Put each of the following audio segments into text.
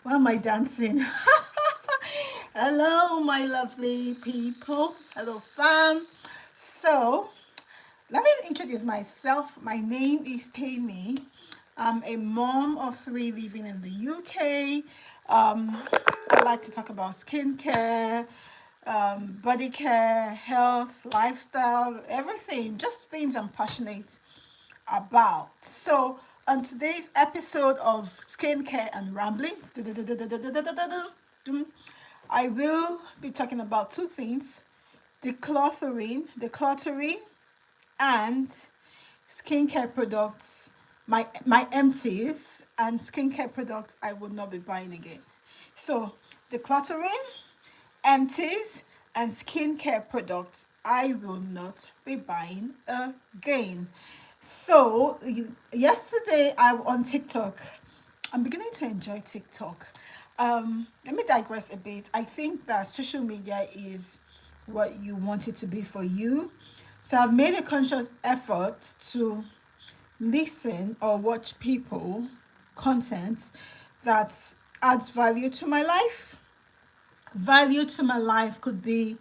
Why am I dancing? Hello, my lovely people. Hello, fam. So, let me introduce myself. My name is Tammy. I'm a mom of three living in the UK. I like to talk about skincare, body care, health, lifestyle, everything, just things I'm passionate about. So, on today's episode of Skincare and Rambling, I will be talking about two things: decluttering, and skincare products, my empties, and skincare products I would not be buying again. So, decluttering, empties, and skincare products I will not be buying again. So yesterday I on TikTok. I'm beginning to enjoy TikTok. Let me digress a bit. I think that social media is what you want it to be for you. So I've made a conscious effort to listen or watch people content that adds value to my life. Value to my life could be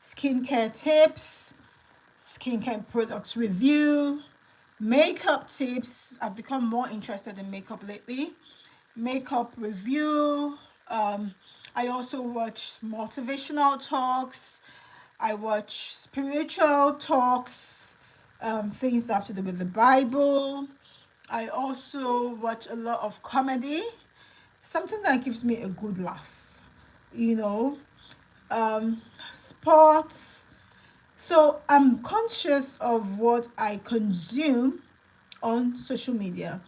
skincare tips, skincare products review, makeup tips. I've become more interested in makeup lately. Makeup review. I also watch motivational talks. I watch spiritual talks, things that have to do with the Bible. I also watch a lot of comedy, something that gives me a good laugh, you know, sports. So I'm conscious of what I consume on social media.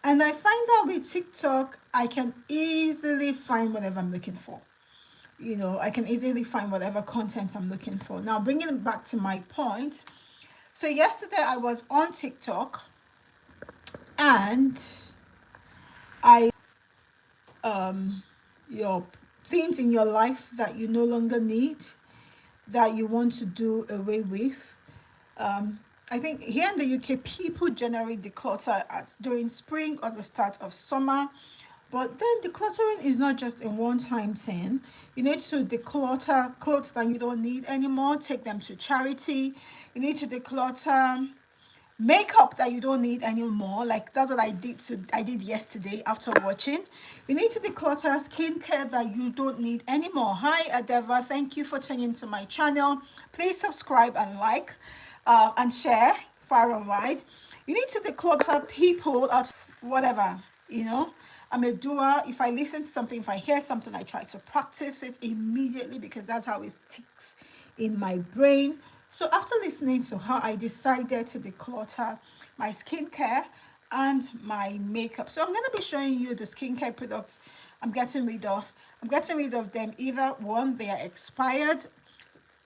And I find that with TikTok, I can easily find whatever I'm looking for. I can easily find whatever content I'm looking for. Now, bringing it back to my point. So, yesterday I was on TikTok and I your things in your life that you no longer need, that you want to do away with. I think here in the UK, people generally declutter at during spring or the start of summer. But then decluttering is not just a one-time thing. You need to declutter clothes that you don't need anymore, take them to charity. You need to declutter makeup that you don't need anymore. Like that's what I did yesterday after watching. You need to declutter skincare that you don't need anymore. Hi Adeva, thank you for tuning into my channel. Please subscribe and like and share far and wide. You need to declutter people at whatever, you know. I'm a doer. If I listen to something, if I hear something, I try to practice it immediately because that's how it sticks in my brain. So after listening to her, I decided to declutter my skincare and my makeup. So I'm going to be showing you the skincare products I'm getting rid of. I'm getting rid of them either one, they are expired,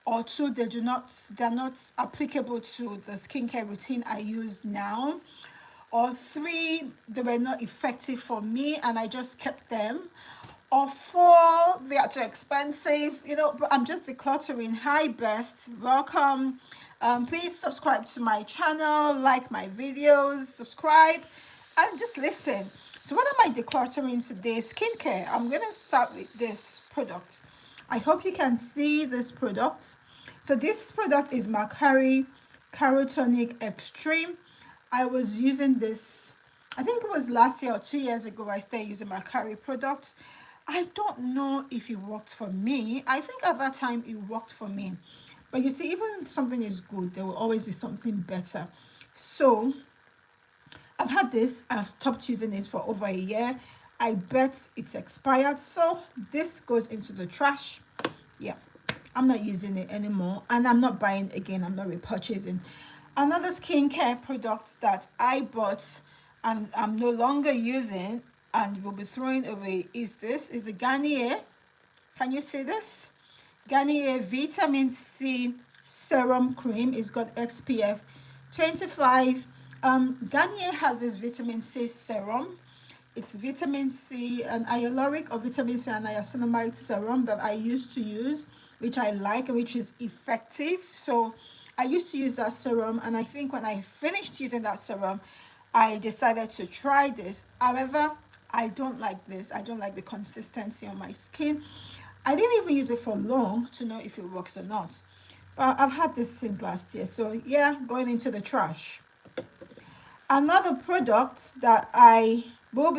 or two, they're not applicable to the skincare routine I use now, or three, they were not effective for me and I just kept them, or four, they are too expensive, but I'm just decluttering. Hi Best, welcome. Please subscribe to my channel, like my videos, subscribe, and just listen. So what am I decluttering today? Skincare. I'm going to start with this product. I hope you can see this product. So this product is Macari Carotonic Extreme. I was using this, I think it was last year or 2 years ago. I started using Macari product. I don't know if it worked for me. I think at that time it worked for me. But you see, even if something is good, there will always be something better. So I've had this, I've stopped using it for over a year. I bet it's expired. So this goes into the trash. Yeah, I'm not using it anymore and I'm not buying again. I'm not repurchasing. Another skincare product that I bought and I'm no longer using and will be throwing away is the Garnier. Can you see this? Garnier Vitamin C Serum Cream. It's got SPF 25. Garnier has this vitamin C serum. It's vitamin C and hyaluronic or vitamin C and niacinamide serum that I used to use, which I like and which is effective. So I used to use that serum, and I think when I finished using that serum, I decided to try this. However, I don't like this. I don't like the consistency on my skin. I didn't even use it for long to know if it works or not. But I've had this since last year. So yeah, going into the trash. Another product that that'll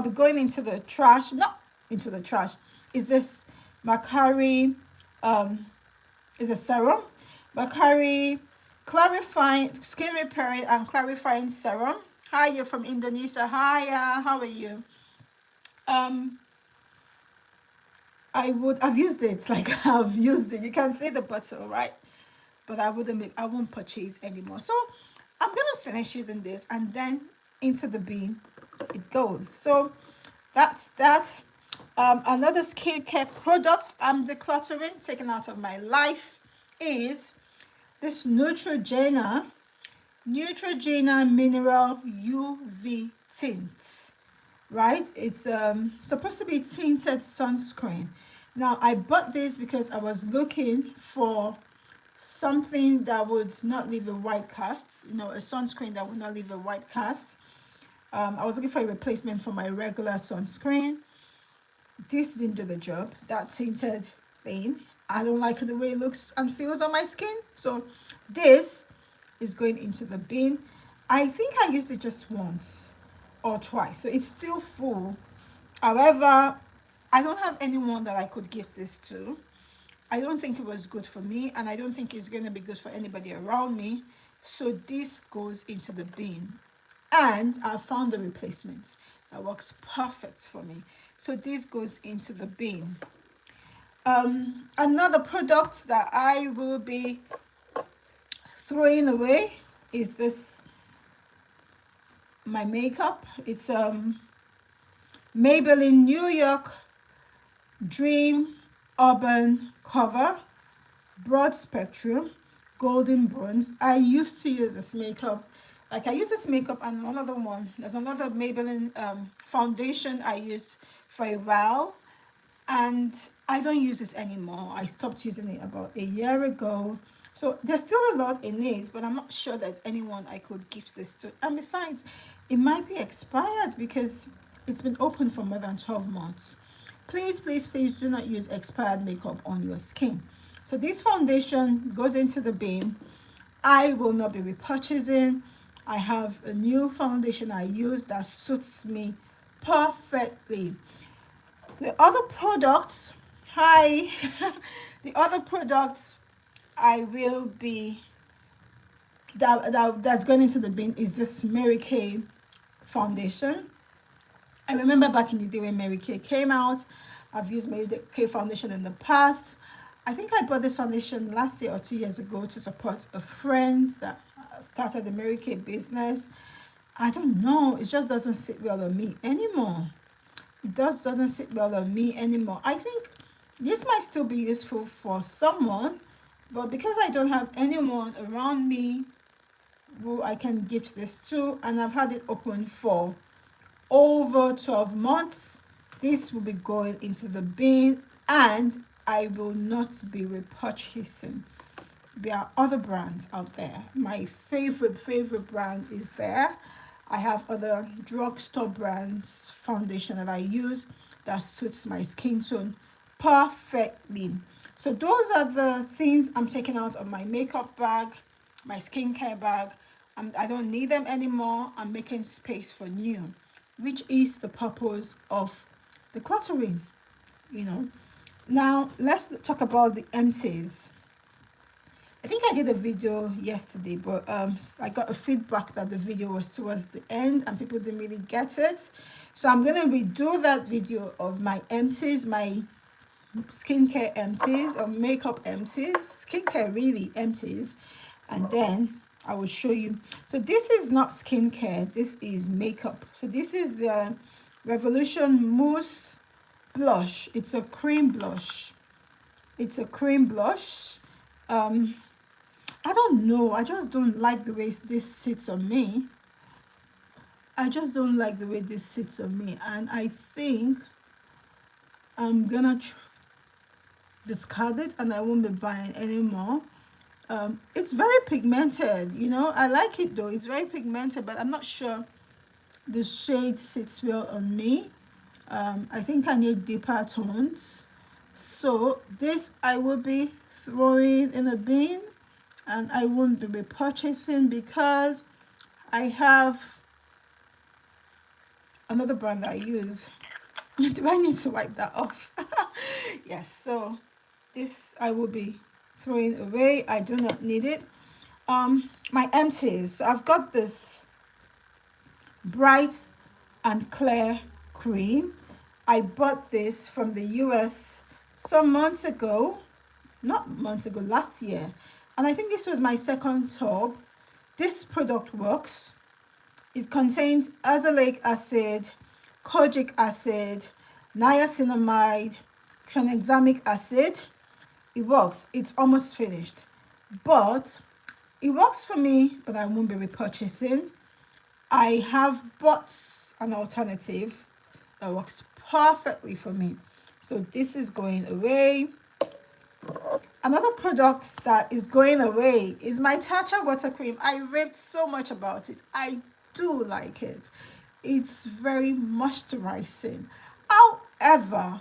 be going into the trash, not into the trash, is this Macari, um, is a serum. Macari clarifying skin repairing and clarifying serum. Hi, you're from Indonesia. Hi, how are you? Um, I've used it, like I've used it. You can see the bottle, right? But I won't purchase anymore. So I'm gonna finish using this and then into the bin it goes. So that's that. Another skincare product I'm decluttering, taking out of my life is this Neutrogena Mineral UV Tint, right? It's supposed to be tinted sunscreen. Now I bought this because I was looking for something that would not leave a white cast, a sunscreen that would not leave a white cast. I was looking for a replacement for my regular sunscreen. This didn't do the job. That tinted thing, I don't like the way it looks and feels on my skin. So this is going into the bin. I think I used it just once or twice, so it's still full. However, I don't have anyone that I could give this to. I don't think it was good for me, and I don't think it's going to be good for anybody around me. So this goes into the bin. And I found the replacements that works perfect for me. So this goes into the bin. Another product that I will be throwing away is this, my makeup. It's Maybelline New York Dream Urban Cover Broad Spectrum Golden Bronze. I used to use this makeup. Like I use this makeup and another one. There's another Maybelline foundation I used for a while, and I don't use this anymore. I stopped using it about a year ago. So there's still a lot in it, but I'm not sure there's anyone I could give this to. And besides, it might be expired because it's been open for more than 12 months. Please, please, please do not use expired makeup on your skin. So this foundation goes into the bin. I will not be repurchasing. I have a new foundation I use that suits me perfectly. The other products, hi, the other products I will be that's going into the bin is this Mary Kay foundation. I remember back in the day when Mary Kay came out. I've used Mary Kay foundation in the past. I think I bought this foundation last year or 2 years ago to support a friend that started the Mary Kay business. I don't know, it just doesn't sit well on me anymore. It doesn't sit well on me anymore. I think this might still be useful for someone, but because I don't have anyone around me who I can give this to, and I've had it open for over 12 months, this will be going into the bin and I will not be repurchasing. There are other brands out there. My favorite brand is there. I have other drugstore brands foundation that I use that suits my skin tone perfectly. So those are the things I'm taking out of my makeup bag, my skincare bag. I don't need them anymore. I'm making space for new, which is the purpose of the cluttering. Now let's talk about the empties. I think I did a video yesterday, but I got a feedback that the video was towards the end and people didn't really get it. So I'm going to redo that video of my empties, my skincare empties or makeup empties, skincare really empties, and then I will show you. So this is not skincare, this is makeup. So this is the Revolution Mousse Blush. It's a cream blush. It's a cream blush. I don't know. I just don't like the way this sits on me. I just don't like the way this sits on me. And I think I'm gonna discard it and I won't be buying anymore. It's very pigmented, I like it though. It's very pigmented, but I'm not sure the shade sits well on me. I think I need deeper tones. So this I will be throwing in a bin, and I won't be repurchasing because I have another brand that I use. Do I need to wipe that off? Yes, so this I will be throwing away. I do not need it. My empties. So I've got this bright and clear cream. I bought this from the US some months ago, not months ago, last year. And I think this was my second tub. This product works. It contains azelaic acid, kojic acid, niacinamide, tranexamic acid. It works. It's almost finished. But it works for me, but I won't be repurchasing. I have bought an alternative that works perfectly for me. So this is going away. Another product that is going away is my Tatcha Butter Cream. I raved so much about it. I do like it. It's very moisturizing. However,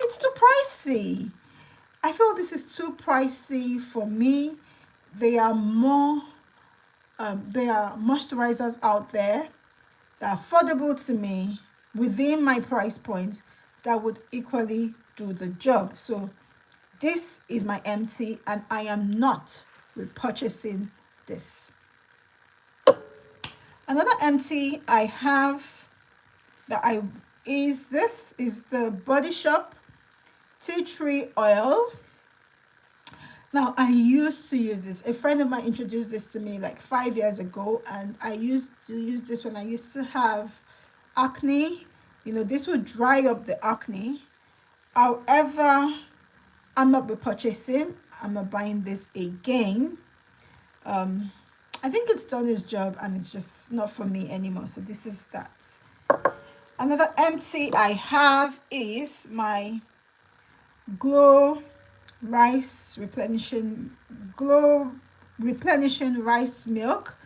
it's too pricey. I feel this is too pricey for me. There are moisturizers out there that are affordable to me within my price point that would equally do the job. So this is my empty, and I am not repurchasing this. Another empty I have that I is this is the Body Shop tea tree oil. Now, I used to use this. A friend of mine introduced this to me like 5 years ago, and I used to use this when I used to have acne. This would dry up the acne. However, I'm not repurchasing. I'm not buying this again. I think it's done its job, and it's just not for me anymore. So this is that. Another empty I have is my Glow replenishing rice milk.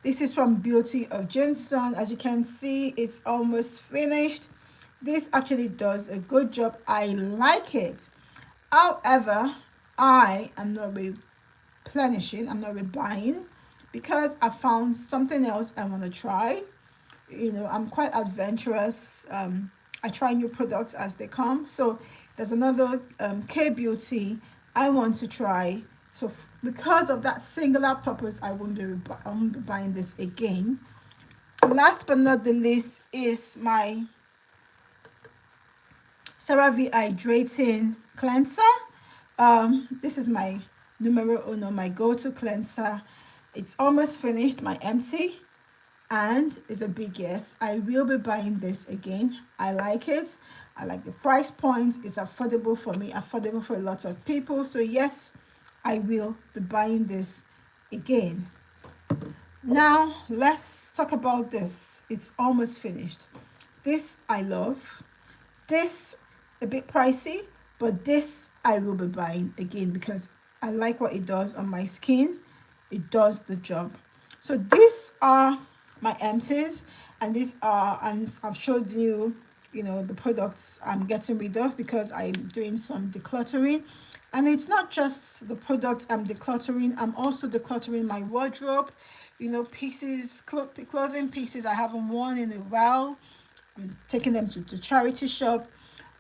This is from Beauty of Johnson. As you can see, it's almost finished. This actually does a good job. I like it. However, I am not replenishing. I'm not rebuying because I found something else I want to try. I'm quite adventurous. I try new products as they come. So there's another K Beauty I want to try. So because of that singular purpose, I won't be buying this again. Last but not the least is my CeraVe Hydrating Cleanser. This is my numero uno, my go-to cleanser. It's almost finished, my empty, and it's a big yes. I will be buying this again. I like it. I like the price point. It's affordable for me, affordable for a lot of people. So yes, I will be buying this again. Now let's talk about this. It's almost finished. This I love. This a bit pricey, but this I will be buying again because I like what it does on my skin. It does the job. So these are my empties, and I've showed you the products I'm getting rid of because I'm doing some decluttering. And it's not just the products I'm decluttering, I'm also decluttering my wardrobe. Pieces, clothing pieces I haven't worn in a while. I'm taking them to the charity shop,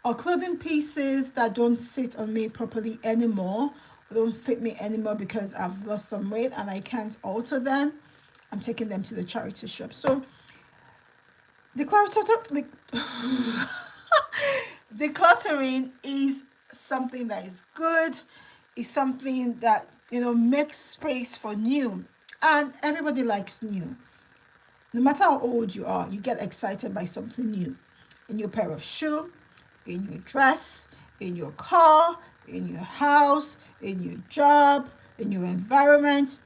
or clothing pieces that don't sit on me properly anymore, don't fit me anymore because I've lost some weight and I can't alter them. I'm taking them to the charity shop. So decluttering is something that is good. It's something that makes space for new, and everybody likes new. No matter how old you are, you get excited by something new. A new pair of shoe, a new dress, a new car, a new house, a new job, a new environment.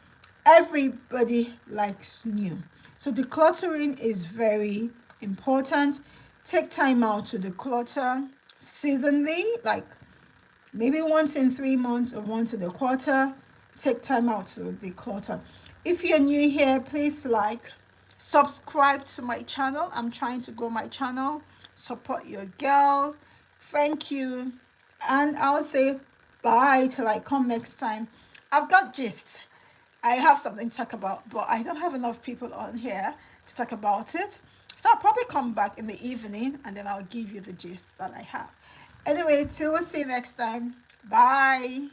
Everybody likes new. So decluttering is very important. Take time out to declutter seasonally, like maybe once in 3 months or once in a quarter. Take time out to declutter. If you're new here, please like, Subscribe to my channel. I'm trying to grow my channel. Support your girl. Thank you. And I'll say bye till I come next time. I've got gist. I have something to talk about, but I don't have enough people on here to talk about it. So I'll probably come back in the evening and then I'll give you the gist that I have. Anyway, till we'll see you next time. Bye.